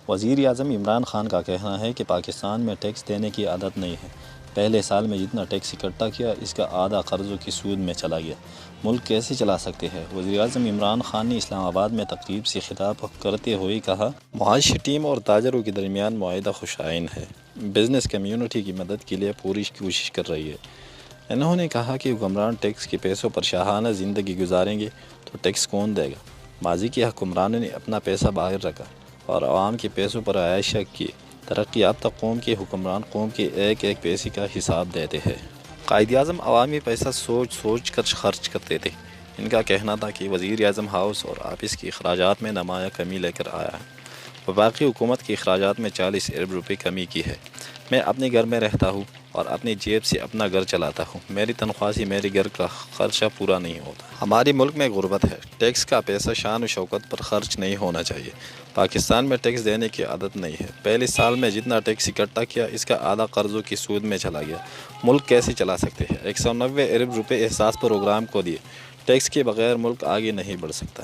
وزیر اعظم عمران خان کا کہنا ہے کہ پاکستان میں ٹیکس دینے کی عادت نہیں ہے۔ پہلے سال میں جتنا ٹیکس اکٹھا کیا اس کا آدھا قرضوں کی سود میں چلا گیا۔ ملک کیسے چلا سکتے ہیں؟ وزیر اعظم عمران خان نے اسلام آباد میں تقریب سے خطاب کرتے ہوئے کہا، معاشی ٹیم اور تاجروں کے درمیان معاہدہ خوش آئین ہے۔ بزنس کمیونٹی کی مدد کے لیے پوری کوشش کر رہی ہے۔ انہوں نے کہا کہ حکمران ٹیکس کے پیسوں پر شاہانہ زندگی گزاریں گے تو ٹیکس کون دے گا؟ ماضی کے حکمرانوں نے اپنا پیسہ باہر رکھا اور عوام کے پیسوں پر عائشہ کی۔ ترقی یافتہ قوم کے حکمران قوم کے ایک ایک پیسے کا حساب دیتے ہیں۔ قائد اعظم عوامی پیسہ سوچ سوچ کر خرچ کرتے تھے۔ ان کا کہنا تھا کہ وزیر اعظم ہاؤس اور آفس کے اخراجات میں نمایاں کمی لے کر آیا ہے۔ وفاقی حکومت کے اخراجات میں 40 ارب روپے کمی کی ہے۔ میں اپنے گھر میں رہتا ہوں اور اپنی جیب سے اپنا گھر چلاتا ہوں۔ میری تنخواہ سے میرے گھر کا خرچہ پورا نہیں ہوتا۔ ہمارے ملک میں غربت ہے۔ ٹیکس کا پیسہ شان و شوکت پر خرچ نہیں ہونا چاہیے۔ پاکستان میں ٹیکس دینے کی عادت نہیں ہے۔ پہلے سال میں جتنا ٹیکس اکٹھا کیا اس کا آدھا قرضوں کی سود میں چلا گیا۔ ملک کیسے چلا سکتے ہیں؟ 190 ارب روپے احساس پروگرام کو دیے۔ ٹیکس کے بغیر ملک آگے نہیں بڑھ سکتا۔